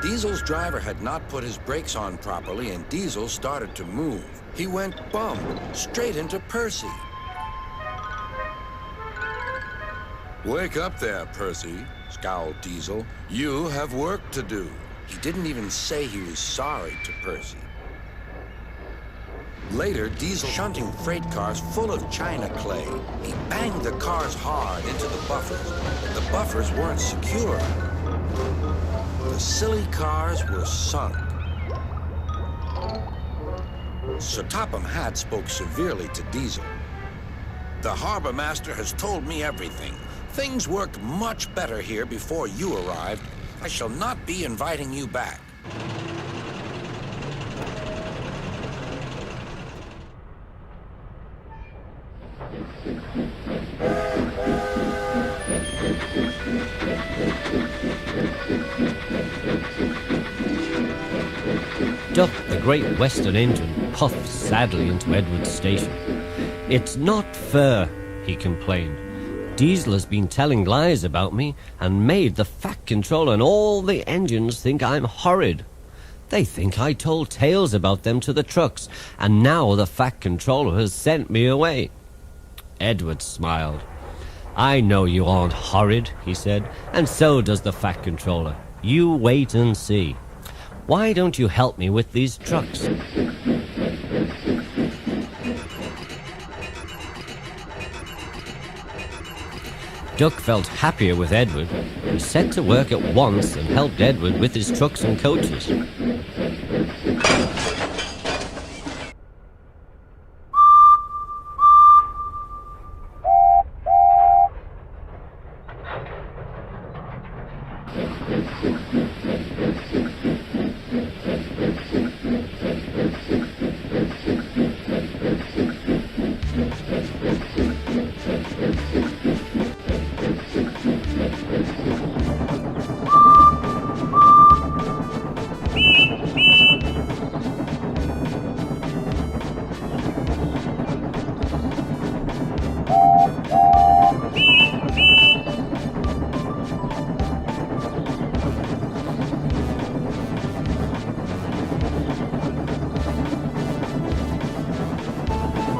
Diesel's driver had not put his brakes on properly, and Diesel started to move. He went bump straight into Percy. "Wake up there, Percy," scowled Diesel. "You have work to do." He didn't even say he was sorry to Percy. Later, Diesel shunting freight cars full of china clay. He banged the cars hard into the buffers, but the buffers weren't secure. The silly cars were sunk. Sir Topham Hatt spoke severely to Diesel. "The harbor master has told me everything. Things worked much better here before you arrived. I shall not be inviting you back." Duck, the great western engine, puffed sadly into Edward's station. "It's not fair," he complained. "Diesel has been telling lies about me and made the Fat Controller and all the engines think I'm horrid. They think I told tales about them to the trucks, and now the Fat Controller has sent me away." Edward smiled. "I know you aren't horrid," he said, "and so does the Fat Controller. You wait and see. Why don't you help me with these trucks?" Duck felt happier with Edward. He set to work at once and helped Edward with his trucks and coaches.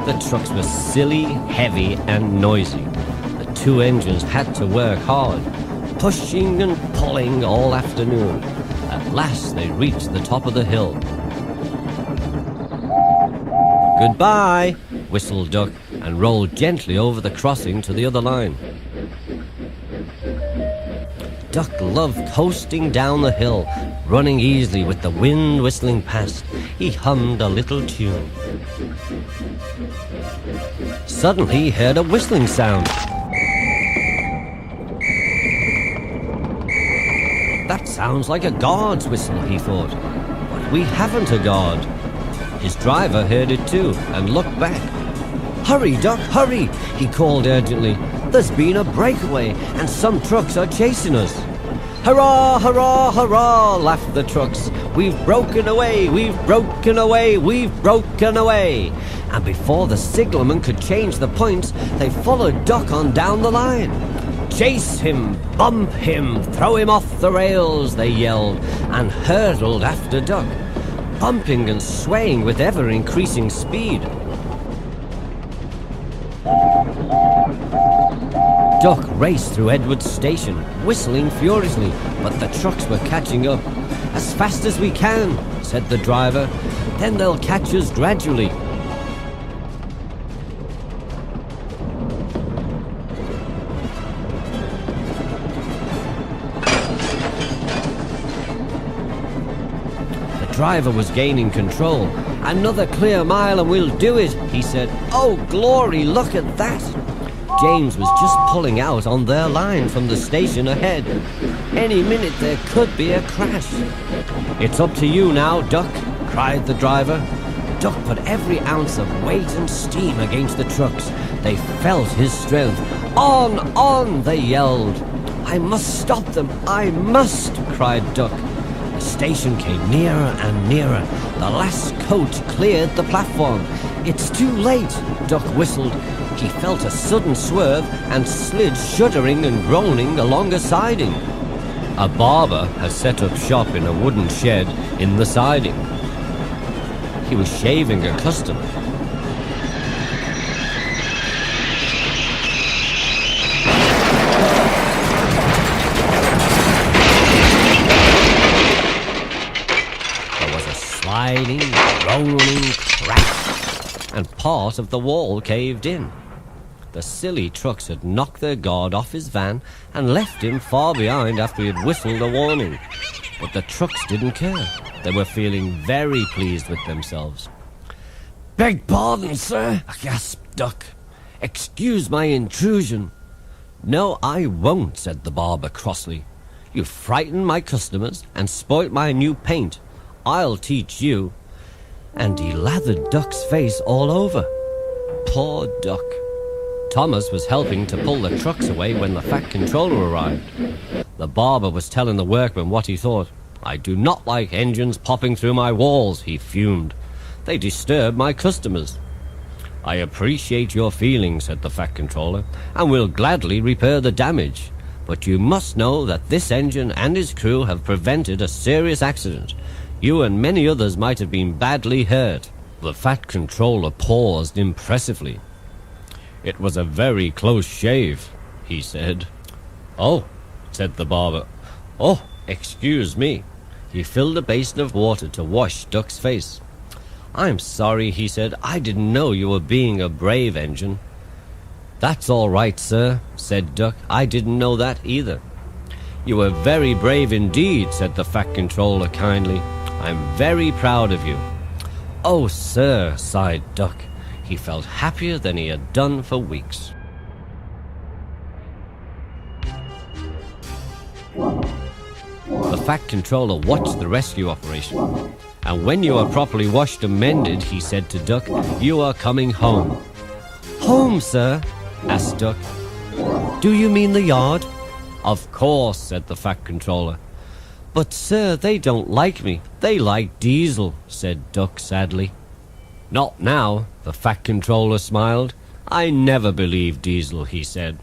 The trucks were silly, heavy, and noisy. The two engines had to work hard, pushing and pulling all afternoon. At last they reached the top of the hill. "Goodbye," whistled Duck, and rolled gently over the crossing to the other line. Duck loved coasting down the hill, running easily with the wind whistling past. He hummed a little tune. Suddenly he heard a whistling sound. "That sounds like a guard's whistle," he thought. "But we haven't a guard." His driver heard it too and looked back. "Hurry, Duck, hurry!" he called urgently. "There's been a breakaway and some trucks are chasing us." "Hurrah, hurrah, hurrah!" laughed the trucks. "We've broken away, we've broken away, we've broken away!" And before the signalman could change the points, they followed Duck on down the line. "Chase him, bump him, throw him off the rails," they yelled, and hurtled after Duck, bumping and swaying with ever-increasing speed. Duck raced through Edward's station, whistling furiously, but the trucks were catching up. "As fast as we can," said the driver. "Then they'll catch us gradually." The driver was gaining control. "Another clear mile and we'll do it," he said. "Oh, glory, look at that!" James was just pulling out on their line from the station ahead. Any minute there could be a crash. "It's up to you now, Duck," cried the driver. Duck put every ounce of weight and steam against the trucks. They felt his strength. "On, on!" they yelled. "I must stop them, I must!" cried Duck. The station came nearer and nearer. The last coach cleared the platform. "It's too late," Duck whistled. He felt a sudden swerve and slid shuddering and groaning along a siding. A barber had set up shop in a wooden shed in the siding. He was shaving a customer. There was a sliding, rolling crash, and part of the wall caved in. The silly trucks had knocked their guard off his van and left him far behind after he had whistled a warning. But the trucks didn't care. They were feeling very pleased with themselves. "Beg pardon, sir," gasped Duck. "Excuse my intrusion." "No, I won't," said the barber crossly. "You frightened my customers and spoilt my new paint. I'll teach you." And he lathered Duck's face all over. Poor Duck. Thomas was helping to pull the trucks away when the Fat Controller arrived. The barber was telling the workmen what he thought. "I do not like engines popping through my walls," he fumed. "They disturb my customers." "I appreciate your feelings," said the Fat Controller, "and will gladly repair the damage. But you must know that this engine and his crew have prevented a serious accident. You and many others might have been badly hurt." The Fat Controller paused impressively. "It was a very close shave," he said. "Oh," said the barber. "Oh, excuse me." He filled a basin of water to wash Duck's face. "I'm sorry," he said. "I didn't know you were being a brave engine." "That's all right, sir," said Duck. "I didn't know that either." "You were very brave indeed," said the Fat Controller kindly. "I'm very proud of you." "Oh, sir," sighed Duck. He felt happier than he had done for weeks. The Fat Controller watched the rescue operation. "And when you are properly washed and mended," he said to Duck, "you are coming home." "Home, sir?" asked Duck. "Do you mean the yard?" "Of course," said the Fat Controller. "But, sir, they don't like me. They like Diesel," said Duck sadly. "Not now," the Fat Controller smiled. "I never believed Diesel," he said.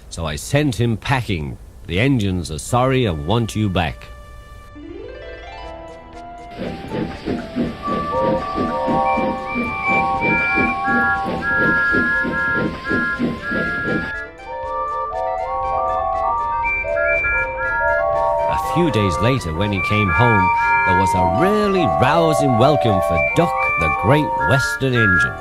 "So I sent him packing. The engines are sorry and want you back." A few days later, when he came home, there was a really rousing welcome for Duck, the Great Western Engine.